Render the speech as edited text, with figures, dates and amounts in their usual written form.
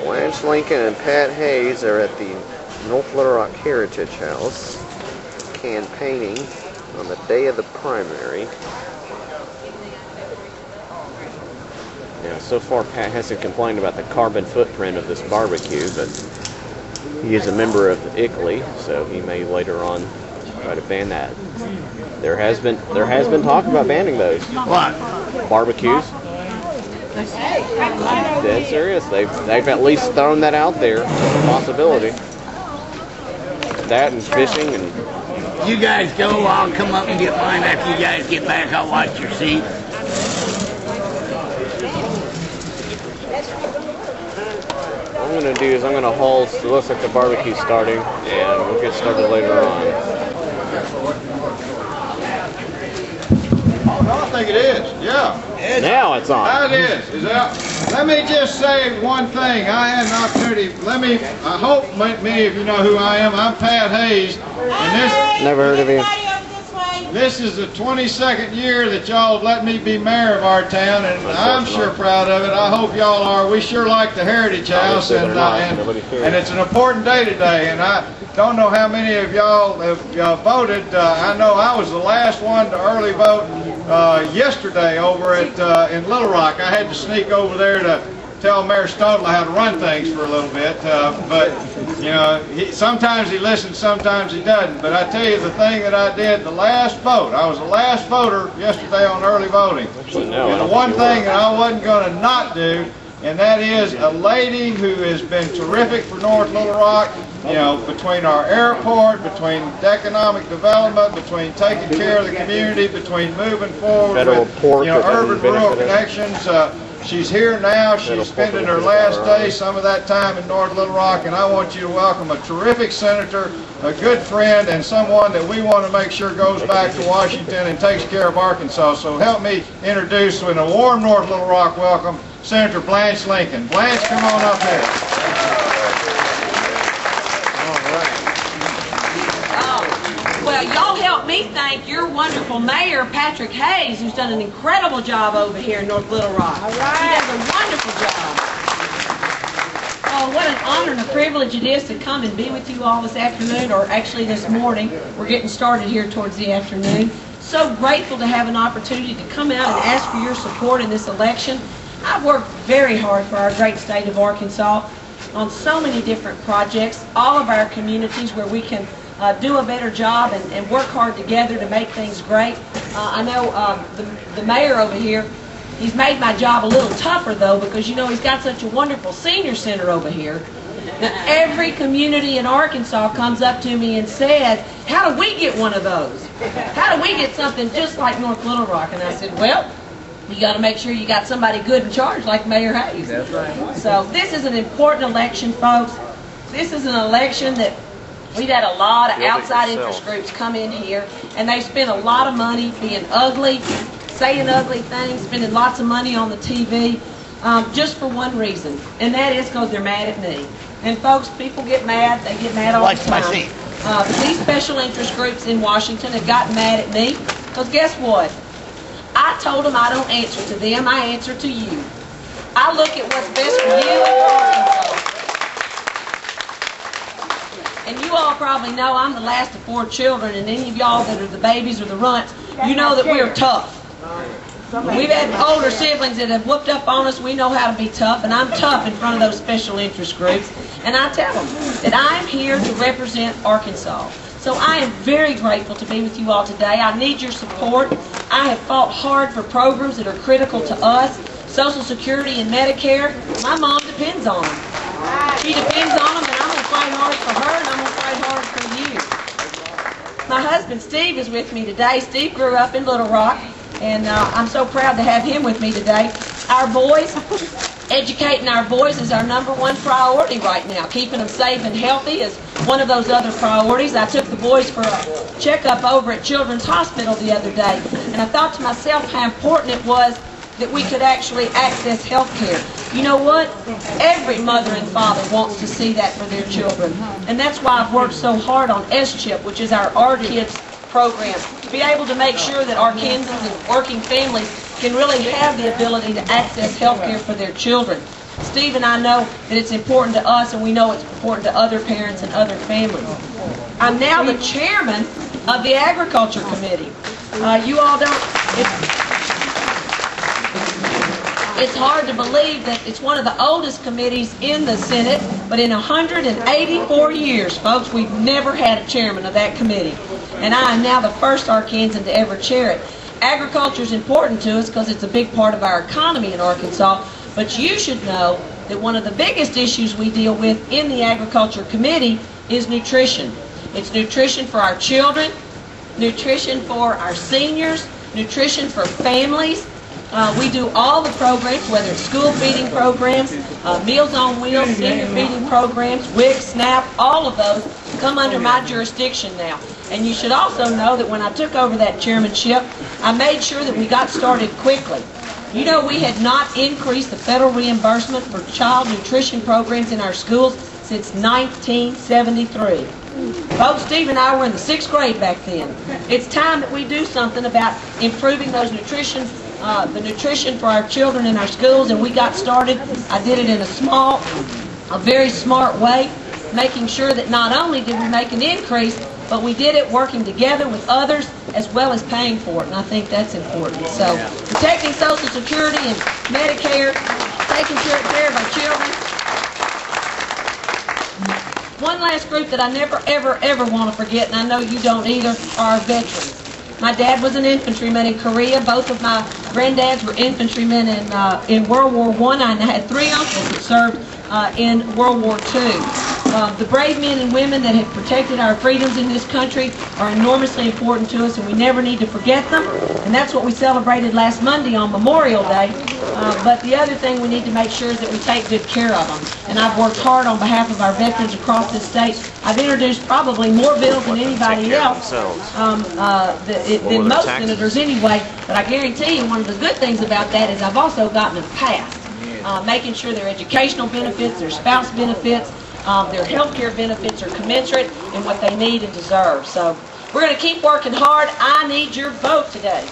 Blanche Lincoln and Pat Hayes are at the North Little Rock Heritage House campaigning on the day of the primary. Now, so far Pat hasn't complained about the carbon footprint of this barbecue, but he is a member of the ICLEI, so he may later on try to ban that. There has been talk about banning those. What? Barbecues. Dead serious. They've at least thrown that out there as a possibility. That and fishing and. You guys go. I'll come up and get mine after you guys get back. I'll watch your seat. What I'm going to do is I'm going to hold. So it looks like the barbecue's starting, and we'll get started later on. Oh, no, I think it is. Yeah. Now it's on. That is that. Let me just say one thing. I had an opportunity. I hope many of you know who I am. I'm Pat Hayes, and this. Never heard of you. This is the 22nd year that y'all have let me be mayor of our town, and I'm sure proud of it. I hope y'all are. We sure like the Heritage House, and it's an important day today. And I don't know how many of y'all have voted. I know I was the last one to early vote yesterday over at in Little Rock. I had to sneak over there to tell Mayor Stodler how to run things for a little bit, but you know, sometimes he listens, sometimes he doesn't. But I tell you, the thing that I did, the last vote, I was the last voter yesterday on early voting. And the one thing that I wasn't going to not do, and that is a lady who has been terrific for North Little Rock, you know, between our airport, between economic development, between taking care of the community, between moving forward with, you know, urban-rural connections. She's here now. She's spending her last day, some of that time in North Little Rock, and I want you to welcome a terrific senator, a good friend, and someone that we want to make sure goes back to Washington and takes care of Arkansas. So help me introduce, in a warm North Little Rock welcome, Senator Blanche Lincoln. Blanche, come on up here. Well, y'all help me thank your wonderful mayor, Patrick Hayes, who's done an incredible job over here in North Little Rock. All right. He does a wonderful job. Oh, what an honor and a privilege it is to come and be with you all this afternoon, or actually this morning. We're getting started here towards the afternoon. So grateful to have an opportunity to come out and ask for your support in this election. I've worked very hard for our great state of Arkansas on so many different projects, all of our communities where we can do a better job and work hard together to make things great. I know the mayor over here, he's made my job a little tougher though, because you know he's got such a wonderful senior center over here. Now, every community in Arkansas comes up to me and said, how do we get one of those? How do we get something just like North Little Rock? And I said, well, you got to make sure you got somebody good in charge like Mayor Hayes. That's right. So this is an important election, folks. This is an election that we've had a lot of outside interest groups come in here, and they've spent a lot of money being ugly, saying ugly things, spending lots of money on the TV, just for one reason, and that is because they're mad at me. And folks, people get mad. They get mad all the time. But these special interest groups in Washington have gotten mad at me because guess what? I told them I don't answer to them. I answer to you. I look at what's best for you and Arkansas. And you all probably know I'm the last of 4 children, and any of y'all that are the babies or the runts, you know that we're tough. We've had older siblings that have whooped up on us. We know how to be tough, and I'm tough in front of those special interest groups. And I tell them that I'm here to represent Arkansas. So I am very grateful to be with you all today. I need your support. I have fought hard for programs that are critical to us. Social Security and Medicare. My mom depends on them. She depends on them, and I'm going to fight hard for her, and I'm going to fight hard for you. My husband Steve is with me today. Steve grew up in Little Rock, and I'm so proud to have him with me today. Our boys, educating our boys is our #1 priority right now. Keeping them safe and healthy is one of those other priorities. I took the boys for a checkup over at Children's Hospital the other day, and I thought to myself how important it was that we could actually access health care. You know what? Every mother and father wants to see that for their children. And that's why I've worked so hard on S-CHIP, which is our Kids program, to be able to make sure that Arkansans and working families can really have the ability to access health care for their children. Steve and I know that it's important to us, and we know it's important to other parents and other families. I'm now the chairman of the Agriculture Committee. You all don't... It's hard to believe that it's one of the oldest committees in the Senate, but in 184 years, folks, we've never had a chairman of that committee. And I am now the first Arkansan to ever chair it. Agriculture is important to us because it's a big part of our economy in Arkansas, but you should know that one of the biggest issues we deal with in the Agriculture Committee is nutrition. It's nutrition for our children, nutrition for our seniors, nutrition for families. We do all the programs, whether it's school feeding programs, Meals on Wheels, senior feeding programs, WIC, SNAP, all of those come under my jurisdiction now. And you should also know that when I took over that chairmanship, I made sure that we got started quickly. You know, we had not increased the federal reimbursement for child nutrition programs in our schools since 1973. Folks, Steve and I were in the 6th grade back then. It's time that we do something about improving those the nutrition for our children in our schools, and we got started. I did it in a very smart way, making sure that not only did we make an increase, but we did it working together with others as well as paying for it, and I think that's important. So, protecting Social Security and Medicare, taking care of our children. One last group that I never, ever, ever want to forget, and I know you don't either, are our veterans. My dad was an infantryman in Korea. Both of my granddads were infantrymen in World War I, and I had 3 uncles that served in World War II. The brave men and women that have protected our freedoms in this country are enormously important to us, and we never need to forget them. And that's what we celebrated last Monday on Memorial Day. But the other thing we need to make sure is that we take good care of them. And I've worked hard on behalf of our veterans across this state. I've introduced probably more bills than anybody else, than most senators anyway. But I guarantee you one of the good things about that is I've also gotten them passed. Making sure their educational benefits, their spouse benefits, their health care benefits are commensurate in what they need and deserve. So we're going to keep working hard. I need your vote today.